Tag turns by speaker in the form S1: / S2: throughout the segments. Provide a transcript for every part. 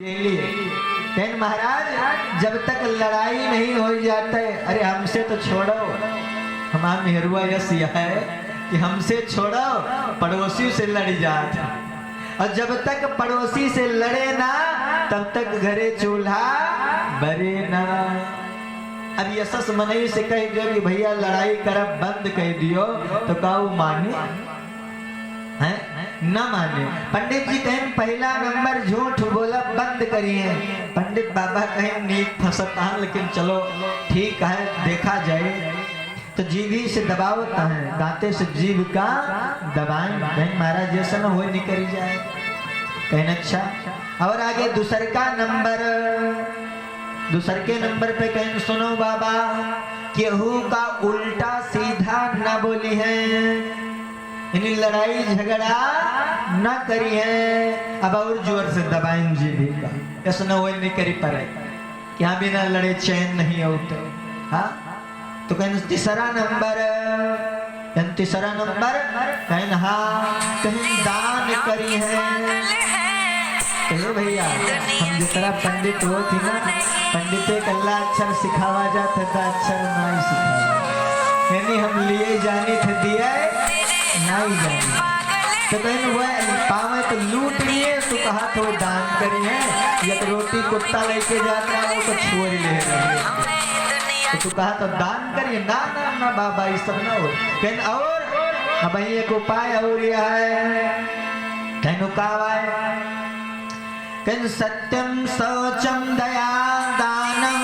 S1: कहन महाराज जब तक लड़ाई नहीं हो जाता है, अरे हमसे तो छोड़ो, हमारा मेहरुआ यश यह है कि हमसे छोड़ो, पड़ोसी से लड़ जाते, और जब तक पड़ोसी से लड़े ना तब तक घरे चूल्हा बरे ना। अब यशस मनई से कह दियो कि भैया लड़ाई करब बंद कह दियो तो काऊ माने है न माने। पंडित जी कहें पहला नंबर झूठ बोला बंद करिए। पंडित बाबा कहें नीक फंसता है लेकिन चलो ठीक है देखा जाए। तो जीभ ही से दबावता है, दांते से जीभ का दबाएं, कहीं महाराज जैसा न हो निकल जाए। कहना अच्छा। और आगे दूसर के नंबर पे कहें सुनो बाबा, केहू का उल्टा सीधा न बोली है, इन्हीं लड़ाई झगड़ा न करी है। अब और जोर से दबाएं जीभी का, ऐसा न वो नहीं करी पड़े कि हाँ बिना लड़े चैन नहीं होते। हाँ तो कहें तीसरा नंबर कहें हाँ कहें दान करी है। तो भैया हम जितना पंडित हो थी ना, पंडित एक अल्लाह अक्षर सिखावा जाता था, अक्षर नहीं सिखावा, यानी हम लिए जाने थे दिया नहीं जाने। तो कहीं वह पावे तो लूट लिए, तो कहा तो दान करी है। एक रोटी कुत्ता लेके जाता है तो छोड़ ले रहे, तो कहा तो दान करिए। ना ना ना बाबा ये सब ना हो। कहीं और अब एक उपाय और यह है, कहीं कहीं सत्यम शौचम दया दानम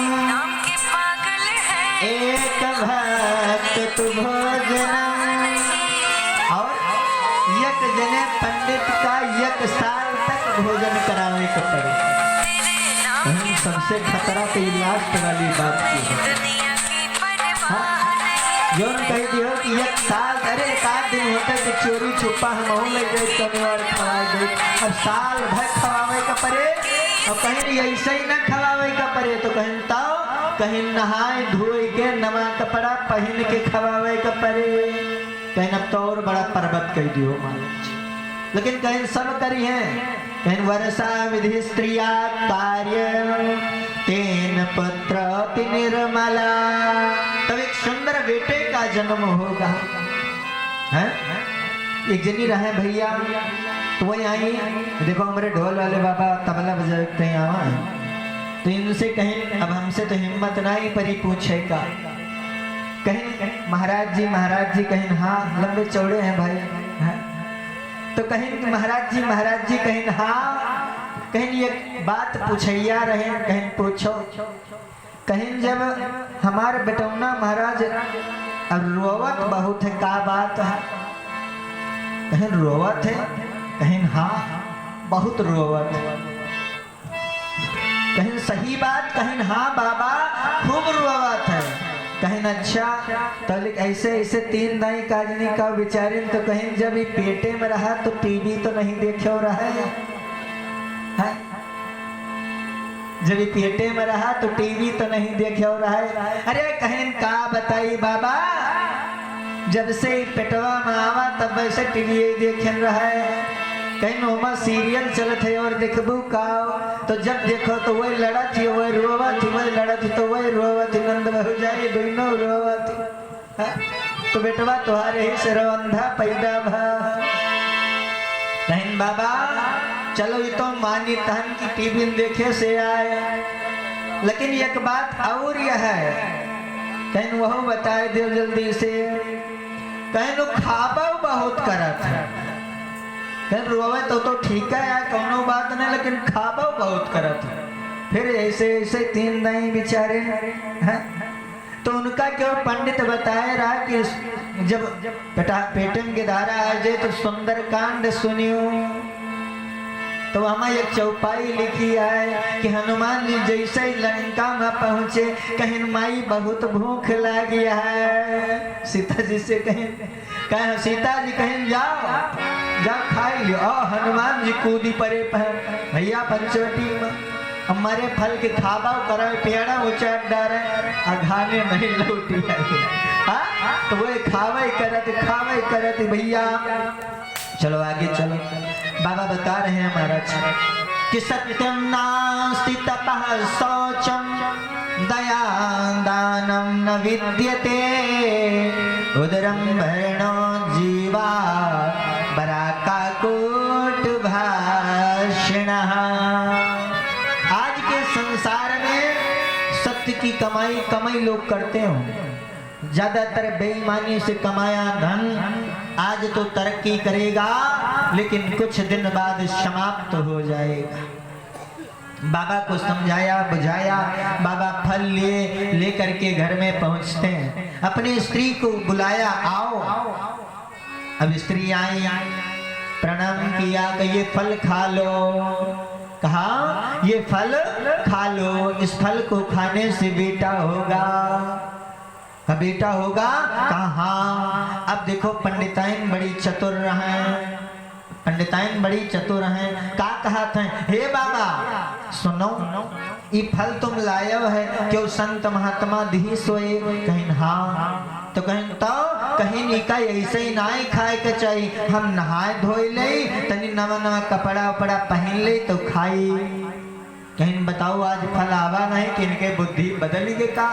S1: एक भक्त तु भोजनम। और एक जने पंडित का एक साल तक भोजन करावे के पड़े। सबसे खतरा तो लास्ट वाली बात की है। जो कह दियो कि एक साल, अरे एक आध दिन होता तो चोरी छुपा हम ले गए शनिवार खवा गए, अब साल भर खवावे का पड़े। और कहीं ऐसे ही न खवावे का पड़े तो कहीं ताओ, कहीं नहाए धोए के नवा कपड़ा पहन के खवावे का पड़े। कहीं अब तो और बड़ा पर्वत कह दियो मालिक। लेकिन कहीं सब करी है, कहीं वर्षा विधि स्त्रिया कार्य तेन पुत्र निर्मला। तब एक सुंदर बेटे का जन्म होगा। है एक जनी रहे भैया, तो वही आई, देखो हमारे ढोल वाले बाबा तबला बजाते हैं यहाँ, तो इनसे कहीं अब हमसे तो हिम्मत नहीं परी पूछे का। कहीं महाराज जी कहीं हाँ लंबे चौड़े हैं भाई, है? तो कहीं महाराज जी कहीं हाँ, कहीं ये बात पूछैया रहे, कहीं पूछो। कहीं जब हमारे बेटौना महाराज रोवत बहुत है, का बात है? कहीं रोवत है, कहीं हाँ बहुत रोवत है। कहीं सही बात, कहीं हाँ बाबा खूब रोवत है। कहीं अच्छा तो ऐसे तीन दाई काजनी का विचारिन। तो कहीं जब ये पेटे में रहा तो टीवी तो नहीं देखे रहा है, जब पेटे में रहा तो टीवी तो नहीं देखे रहा है। अरे कहीं का बताई बाबा, जब से पेटवा में आवा तब वैसे टीवी देखे रहा है। कहीं नोमा सीरियल चलते है और देखबू का, तो जब देखो तो वही लड़ा थी, वही रोवा थी, वही लड़ा थी तो वही रोवा थी, नंद हो जाए दोनों रोवा थी। तो बेटवा तुम्हारे ही से रवंधा पैदा भा। कहीं बाबा चलो ये तो मानी तहन की टीवी देखे से आए, लेकिन एक बात और यह है, कहीं वह बताए दे जल्दी से। कहीं लोग खाबा बहुत करत है, कहीं रोवे तो ठीक है यार कोनो बात नहीं, लेकिन खाबा बहुत करत है। फिर ऐसे तीन दाई बेचारे हैं, तो उनका क्यों पंडित बताया रहा कि जब पेटन के धारा आ जाए तो सुंदर कांड सुनियो। तो वहां एक चौपाई लिखी है कि हनुमान जी जैसे ही लंका में पहुंचे, कहीं माई बहुत भूख लगी है। सीता जी से कहें सीता जी कहीं जाओ खाई लियो। हनुमान जी कूदी पड़े भैया पंचवटी में, हमारे फल के खाबा करे पेड़ा उचाट डारे अघाने नहीं लौटी है। तो वो खावे करत भैया। चलो आगे चलो, बाबा बता रहे हैं महाराज कि सत्यं नास्ति तपः शौचं दया दानं न विद्यते उदरं भरणो जीवा बराकाकोट भाषिणः। आज के संसार में सत्य की कमाई लोग करते हो, ज्यादातर बेईमानी से कमाया धन आज तो तरक्की करेगा लेकिन कुछ दिन बाद समाप्त हो जाएगा। बाबा को समझाया बुझाया, बाबा फल ले करके घर में पहुंचते हैं, अपनी स्त्री को बुलाया, आओ। अब स्त्री आई, प्रणाम किया कि ये फल खा लो। कहा ये फल खा लो, इस फल को खाने से बेटा होगा। बेटा होगा कहा। अब देखो पंडिताइन बड़ी चतुर हैं, पंडिताइन बड़ी चतुर हैं। का कहा था, हे बाबा सुनो, ये फल तुम लायव है क्यों संत महात्मा दी सोए? कहीं हाँ, तो कहीं तो कहीं निका ऐसे ही ना खाए के चाहिए, हम नहाए धोए ले, तनी नवा नवा कपड़ा उपड़ा पहन ले तो खाई। कहीं बताओ आज फल आवा नहीं कि इनके बुद्धि बदल गए का,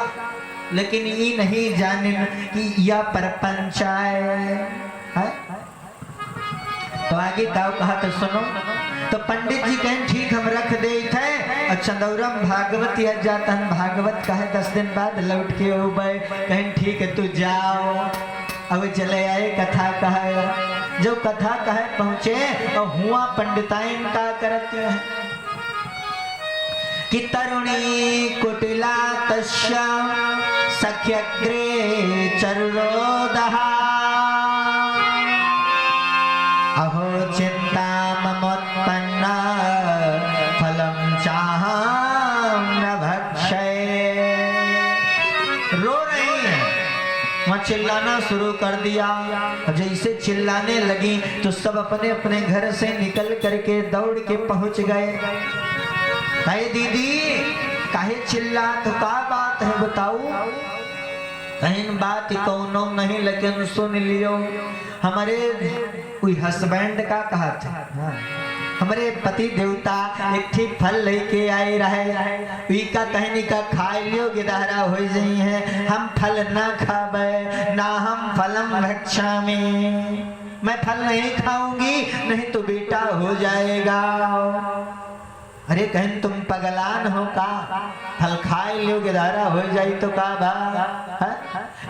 S1: लेकिन ये नहीं जाने कि यह परपंच है। तो आगे गाँव कहा तो सुनो, तो पंडित जी कहें ठीक हम रख दे थे। चंदौरम भागवत या जाता भागवत कहे 10 दिन बाद लौट के हो गए। कहें ठीक है तू जाओ। अब चले आए कथा कहे, जो कथा कहे पहुंचे और हुआ पंडिताइन का करते हैं कि तरुणी कुटिला तस्य सख्यग्रे चरुरोदहा अहो चिंता ममोत्पन्ना फलम चाहम न भक्षये। रो रही है, वहां चिल्लाना शुरू कर दिया। जैसे चिल्लाने लगी तो सब अपने अपने घर से निकल करके दौड़ के पहुंच गए। अरे दीदी काहे चिल्ला, तो का बात है बताओ? कहीं बात कौनो नहीं लेकिन सुन लियो। हमारे कोई हस्बैंड का कहा था, हमारे पति देवता एक ठीक फल लेके आए रहे, का कहनी का खाए लियो गिदारा हो जाई है। हम फल ना खावे ना हम फलम भक्षामि, मैं फल नहीं खाऊंगी नहीं तो बेटा हो जाएगा। अरे कहीं तुम पगलान हो का, फल खाए लियो गिदारा हो जाई तो का बा?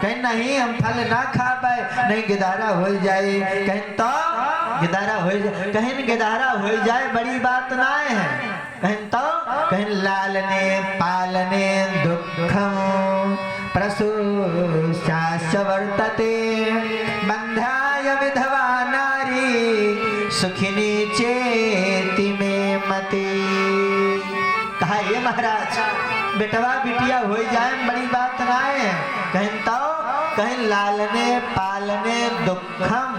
S1: कहीं नहीं हम फल ना खा पाए नहीं गिदारा हो जाए। कहीं तो गिदारा हो जाए, कहीं गिदारा हो जाए बड़ी बात ना है। कहीं तो कहीं लालने पालने दुखम प्रसूशाश्च वर्तते बंध्याय विधवा नारी सुखिनी चेति में मति। कहा ये महाराज बेटवा बिटिया हो जाए बड़ी बात ना है। कहीं तो कहीं लालने पालने दुखम,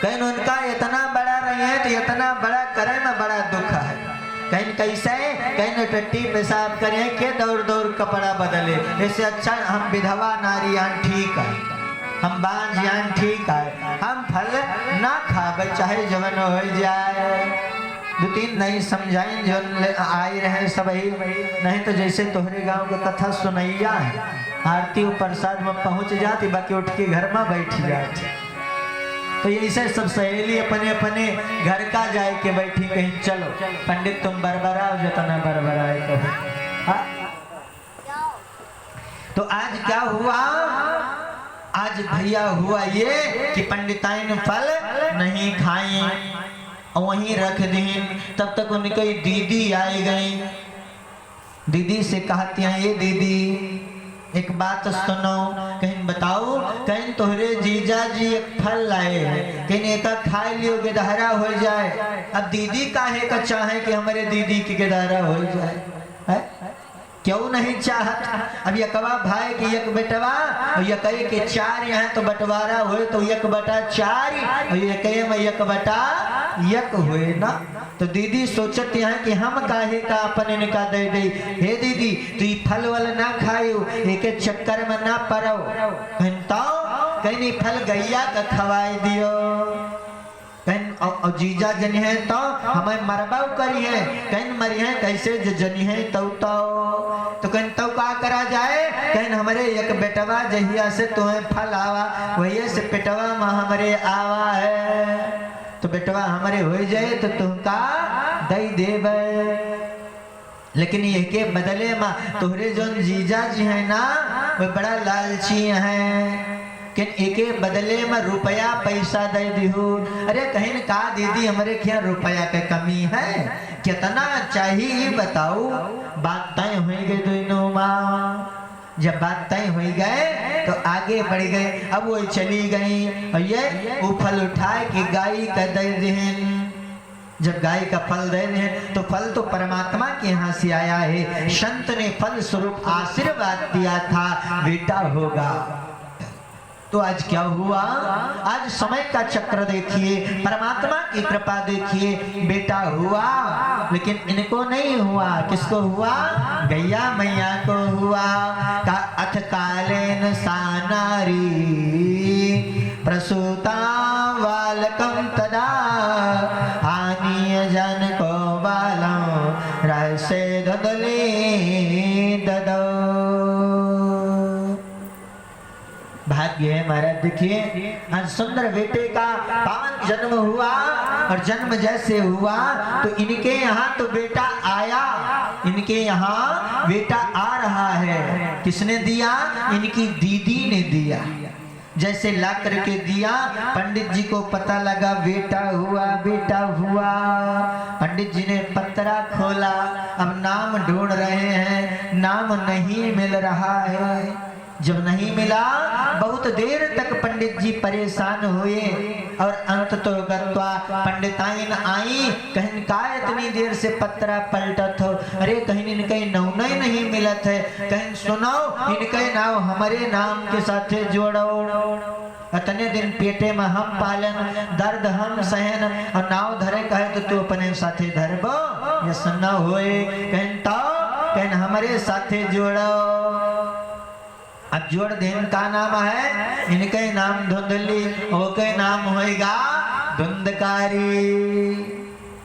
S1: कहीं उनका इतना बड़ा रही है तो इतना बड़ा करे में बड़ा दुख है। कहीं कैसे, कहीं टट्टी पेशाब करें के दौड़ दौड़ कपड़ा बदले, इससे अच्छा हम विधवा नारियान ठीक है, हम बांझियान ठीक है, हम फल ना खावे चाहे जवन हो जाए। 2-3 नहीं समझाएं जो आए रहे सब ही नहीं तो जैसे तोहरे गांव की कथा सुनैया है, आरती और प्रसाद में पहुंच जाती बाकी उठ के घर में बैठ जाती। तो ऐसे सब सहेली अपने अपने घर का जाए के बैठी कहीं चलो पंडित तुम बरबराओ जितना बरबराए कहो। तो आज क्या हुआ, आज भैया हुआ ये कि पंडिताइन फल नहीं खाए और वहीं रख दी। तब तक उनकी दीदी आई गई। दीदी से कहती हैं ये दीदी एक बात सुनो, कहीं बताओ कहीं तोहरे जीजा जी एक फल लाए हैं, कहीं एक खाए लियो गिदहरा हो जाए। अब दीदी काहे का चाहे कि हमारे दीदी की गिदहरा हो जाए है? क्यों नहीं चाहत? अब यकवा भाई की एक बेटवा और यक के 4 यहाँ तो बंटवारा हुए तो 1/4 और एक बटा यक हुए ना। तो दीदी सोचती है कि हम काहे का अपने निका दे दे। हे दीदी तू फल वाल ना खायो, एक चक्कर में ना पड़ो, कहीं तो कहीं फल गैया का खवाई दियो। कहीं कहीं जीजा जनी है तो हमें मरबाऊ करी है, कहीं मरी है कैसे जनी है तो कहीं तो का करा जाए, कहीं हमारे एक बेटवा जहिया से तुम्हें फल आवा वही से पेटवा में हमारे आवा है, तो बेटवा हमारे हो जाए तो तुमका दई देवे। लेकिन ये के बदले में तोहरे जो जीजा जी है ना वो बड़ा लालची है, कि एके बदले में रुपया पैसा दे दिहू। अरे कहीं न का दीदी हमारे क्या रुपया के कमी है, कितना चाहिए बताओ। बात तय हो गई दोनों माँ, जब बात तय हो गए तो आगे बढ़ गए। अब वो चली गई और ये वो फल उठाए कि गाय का दे दें। जब गाय का फल दे रहे हैं तो फल तो परमात्मा के यहाँ से आया है, संत ने फल स्वरूप आशीर्वाद दिया था बेटा होगा। तो आज क्या हुआ, आज समय का चक्र देखिए, परमात्मा की कृपा देखिए, बेटा हुआ। लेकिन इनको नहीं हुआ, किसको हुआ, गैया मैया को हुआ। का अथ कालेन सानारी प्रसूता बालकम तदा हानिय जन को बालम रसे ददले ददो। भाग्य है महाराज, देखिए आज सुंदर बेटे का पावन जन्म हुआ और जन्म जैसे हुआ तो इनके यहाँ तो बेटा आया, इनके यहाँ बेटा आ रहा है। किसने दिया, इनकी दीदी ने दिया। जैसे ला करके दिया, पंडित जी को पता लगा बेटा हुआ, बेटा हुआ। पंडित जी ने पत्रा खोला, अब नाम ढूंढ रहे हैं, नाम नहीं मिल रहा है। जब नहीं मिला बहुत देर तक पंडित जी परेशान हुए और अंत तो गत्वा पंडिताइन आई, कहीं का इतनी देर से पत्रा पलटत हो, अरे कहीं इनके नौना ही नहीं मिलत है, कहीं सुनाओ इनके नाम हमारे नाम के साथ जोड़ो। इतने दिन पेटे में हम पालन, दर्द हम सहन और नाव धरे कहे तो तू अपने साथे धरबो, ये सुना होए कहीं तो कहीं हमारे साथे जोड़ो। अब जोड़ देन का नाम है, इनके नाम धुंधली, ओके नाम होएगा धुंधकारी,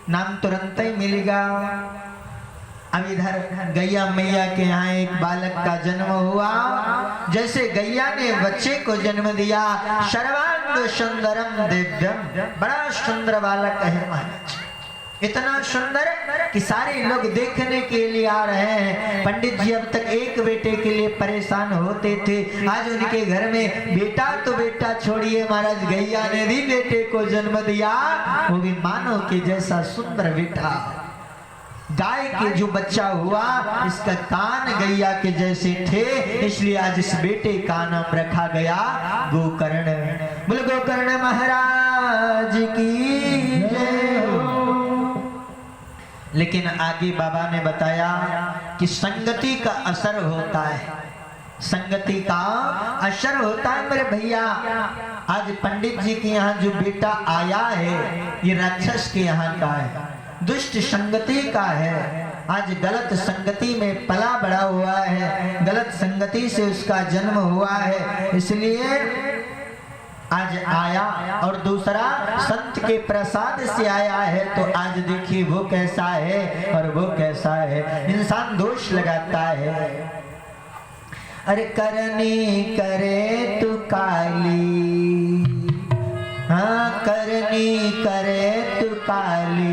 S1: नाम तुरंत ही मिलेगा। अब इधर गैया मैया के यहाँ एक बालक का जन्म हुआ। जैसे गैया ने बच्चे को जन्म दिया, सर्वांग सुंदरम दिव्यम, बड़ा सुंदर बालक है महाराज, इतना सुंदर कि सारे लोग देखने के लिए आ रहे हैं। पंडित जी अब तक एक बेटे के लिए परेशान होते थे, आज उनके घर में बेटा तो बेटा छोड़िए महाराज, गैया ने भी बेटे को जन्म दिया, वो भी मानव के जैसा सुंदर बेटा। गाय के जो बच्चा हुआ इसका कान गैया के जैसे थे, इसलिए आज इस बेटे का नाम रखा गया गोकर्ण। बोलो गोकर्ण महाराज की जय हो। लेकिन आगे बाबा ने बताया कि संगति का असर होता है, संगति का असर होता है मेरे भैया। आज पंडित जी के यहाँ जो बेटा आया है ये राक्षस के यहाँ का है, दुष्ट संगति का है। आज गलत संगति में पला बड़ा हुआ है, गलत संगति से उसका जन्म हुआ है, इसलिए आज आया। और दूसरा संत के प्रसाद से आया है, तो आज देखिए वो कैसा है और वो कैसा है, इंसान दोष लगाता है। अरे करनी करे तू काली, हाँ करनी करे तू काली,